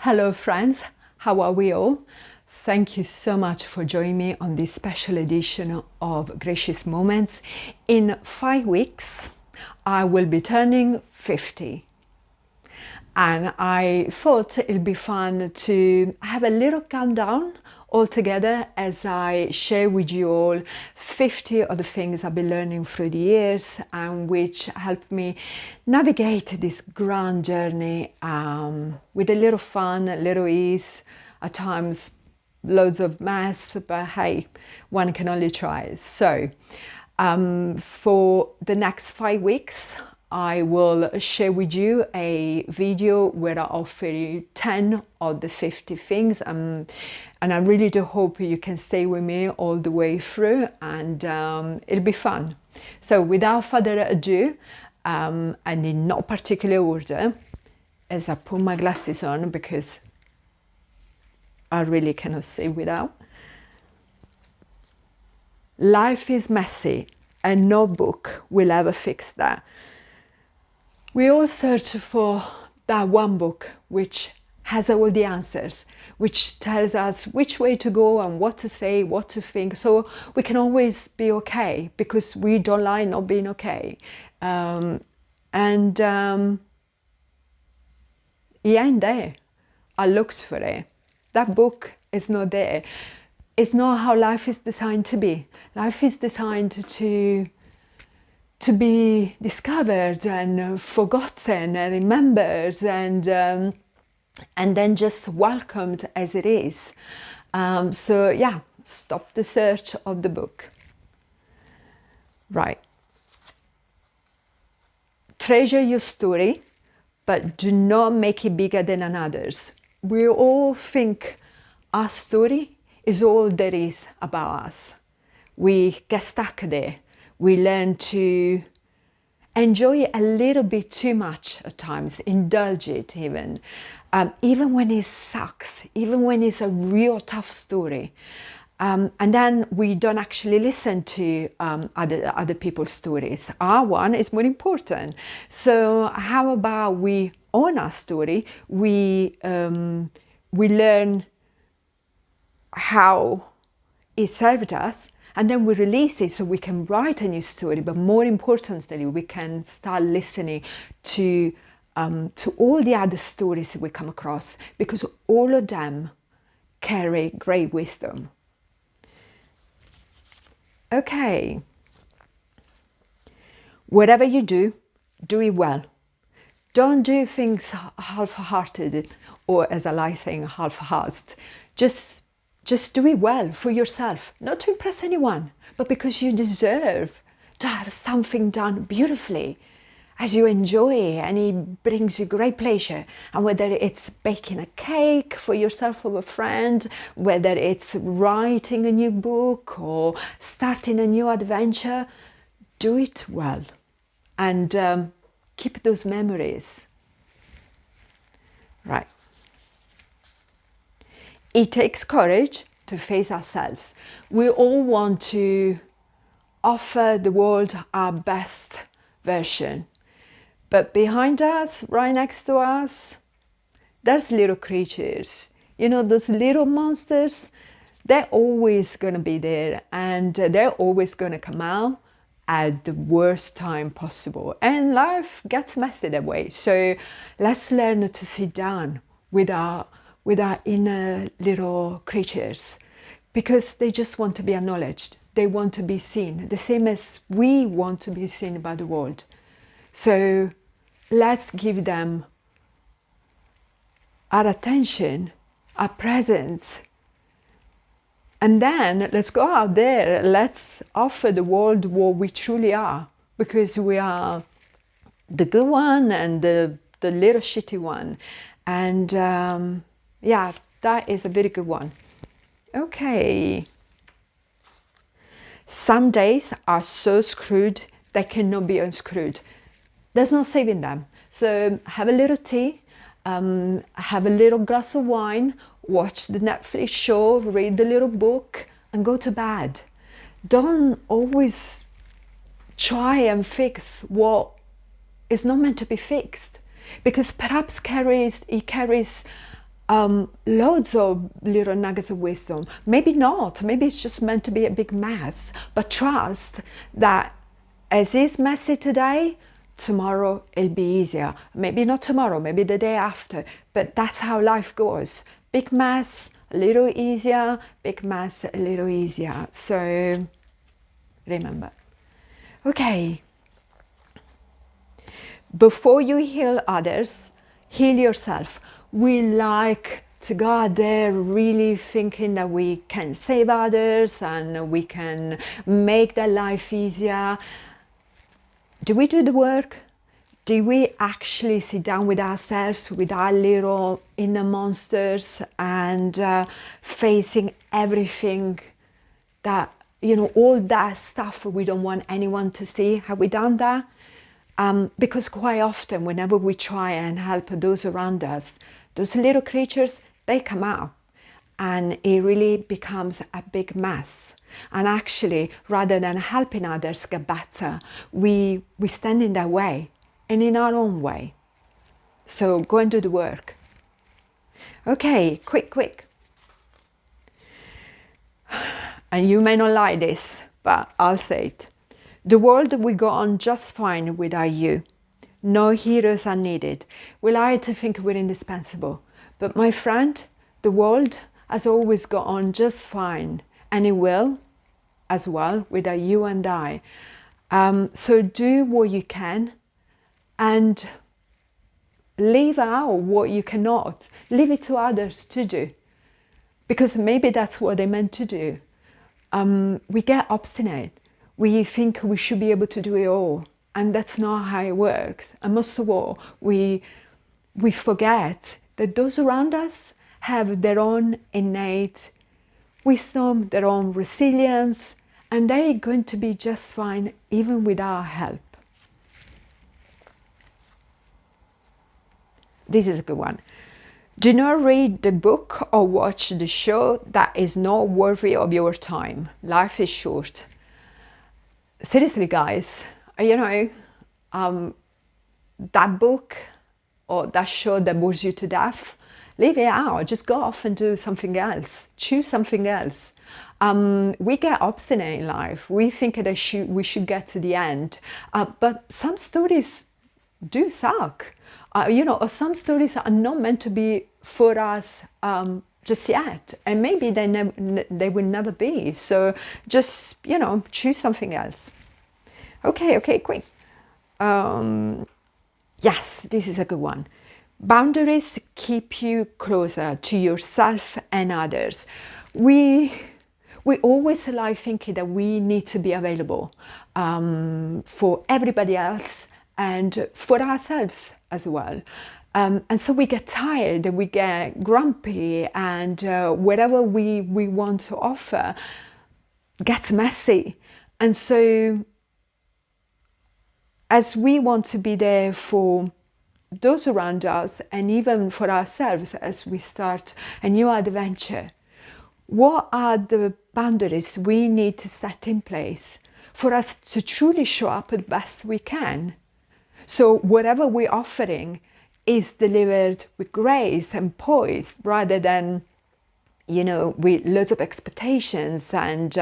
Hello friends, how are we all? Thank you so much for joining me on this special edition of Gracious Moments. In 5 weeks, I will be turning 50. And I thought it'd be fun to have a little countdown all together as I share with you all 50 of the things I've been learning through the years and which helped me navigate this grand journey with a little fun, a little ease, at times loads of mess, but hey, one can only try. So for the next 5 weeks, I will share with you a video where I offer you 10 of the 50 things, and I really do hope you can stay with me all the way through, and it'll be fun. So without further ado, and in no particular order, as I put my glasses on because I really cannot see without. Life is messy and no book will ever fix that. We all search for that one book which has all the answers, which tells us which way to go and what to say, what to think, so we can always be okay because we don't like not being okay. It ain't there. I looked for it. That book is not there. It's not how life is designed to be. Life is designed to be discovered and forgotten and remembered and then just welcomed as it is. So yeah, stop the search of the book. Right. Treasure your story, but do not make it bigger than another's. We all think our story is all there is about us. We get stuck there. We learn to enjoy it a little bit too much at times, indulge it even when it sucks, even when it's a real tough story. And then we don't actually listen to other people's stories. Our one is more important. So how about we own our story? We learn how it served us, and then we release it so we can write a new story. But more importantly, we can start listening to all the other stories we come across, because all of them carry great wisdom. Okay. Whatever you do, do it well. Don't do things half-hearted, or as I like saying, half-assed. Just do it well for yourself, not to impress anyone, but because you deserve to have something done beautifully as you enjoy and it brings you great pleasure. And whether it's baking a cake for yourself or a friend, whether it's writing a new book or starting a new adventure, do it well and keep those memories. Right. It takes courage to face ourselves. We all want to offer the world our best version. But behind us, right next to us, there's little creatures. You know, those little monsters, they're always going to be there, and they're always going to come out at the worst time possible. And life gets messy that way. So let's learn to sit down with our inner little creatures, because they just want to be acknowledged. They want to be seen, the same as we want to be seen by the world. So let's give them our attention, our presence, and then let's go out there. Let's offer the world what we truly are, because we are the good one and the little shitty one. And yeah, that is a very good one. Okay. Some days are so screwed they cannot be unscrewed. There's no saving them. So have a little tea, have a little glass of wine, watch the Netflix show, read the little book, and go to bed. Don't always try and fix what is not meant to be fixed, because perhaps it carries Loads of little nuggets of wisdom. Maybe not, maybe it's just meant to be a big mess, but trust that as is messy today, tomorrow it'll be easier. Maybe not tomorrow, maybe the day after, but that's how life goes. Big mess, a little easier, big mess, a little easier. So remember. Okay, before you heal others, heal yourself. We like to go out there really thinking that we can save others and we can make their life easier. Do we do the work? Do we actually sit down with ourselves, with our little inner monsters, and facing everything that, all that stuff we don't want anyone to see? Have we done that? Because quite often, whenever we try and help those around us, those little creatures, they come out and it really becomes a big mess. And actually, rather than helping others get better, we stand in their way and in our own way. So go and do the work. Okay, quick. And you may not like this, but I'll say it. The world will go on just fine without you. No heroes are needed. We like to think we're indispensable. But my friend, the world has always gone on just fine. And it will as well without you and I. So do what you can and leave out what you cannot. Leave it to others to do. Because maybe that's what they're meant to do. We get obstinate. We think we should be able to do it all, and that's not how it works. And most of all, we forget that those around us have their own innate wisdom, their own resilience, and they're going to be just fine even with our help. This is a good one. Do not read the book or watch the show that is not worthy of your time. Life is short. Seriously, guys, that book or that show that bores you to death, leave it out. Just go off and do something else. Choose something else. We get obstinate in life. We think that we should get to the end. But some stories do suck. Or some stories are not meant to be for us just yet. And maybe they will never be. So just, choose something else. Okay, quick. Yes, this is a good one. Boundaries keep you closer to yourself and others. We always like thinking that we need to be available for everybody else and for ourselves as well. And so we get tired, we get grumpy, and whatever we want to offer gets messy. And so as we want to be there for those around us and even for ourselves as we start a new adventure, what are the boundaries we need to set in place for us to truly show up the best we can? So whatever we're offering is delivered with grace and poise rather than, with loads of expectations, and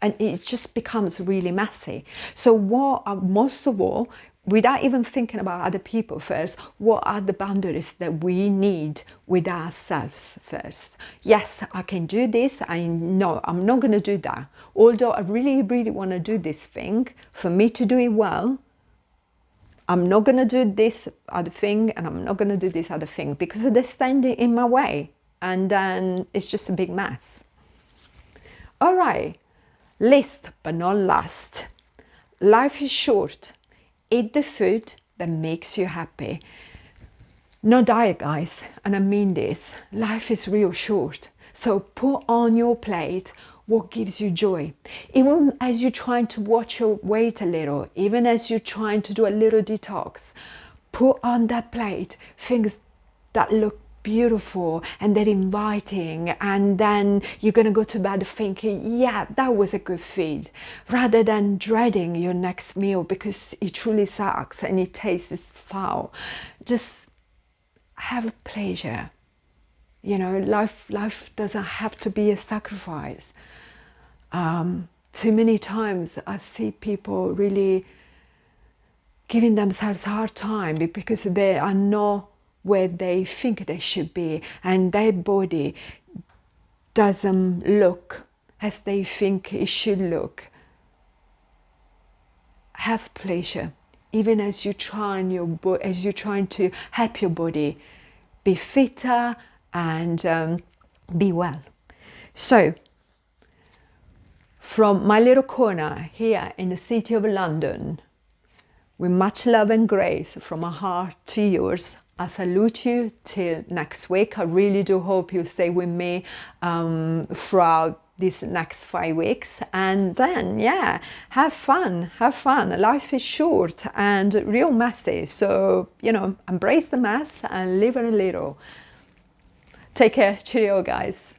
it just becomes really messy. So most of all, without even thinking about other people first, what are the boundaries that we need with ourselves first? Yes, I can do this. No, I'm not going to do that. Although I really, really want to do this thing, for me to do it well, I'm not going to do this other thing, and I'm not going to do this other thing because they're standing in my way. And then it's just a big mess. All right, last but not last. Life is short. Eat the food that makes you happy. No diet, guys, and I mean this. Life is real short. So put on your plate what gives you joy. Even as you're trying to watch your weight a little, even as you're trying to do a little detox, put on that plate things that look beautiful and they're inviting, and then you're going to go to bed thinking, yeah, that was a good feed, rather than dreading your next meal because it truly sucks and it tastes foul. Just have pleasure You know, life doesn't have to be a sacrifice. Too many times I see people really giving themselves a hard time because they are not where they think they should be, and their body doesn't look as they think it should look. Have pleasure, even as you're trying to help your body be fitter and be well. So, from my little corner here in the city of London, with much love and grace from my heart to yours, I salute you till next week. I really do hope you stay with me throughout these next 5 weeks. And then, yeah, have fun. Life is short and real messy. So, you know, embrace the mess and live a little. Take care. Cheerio, guys.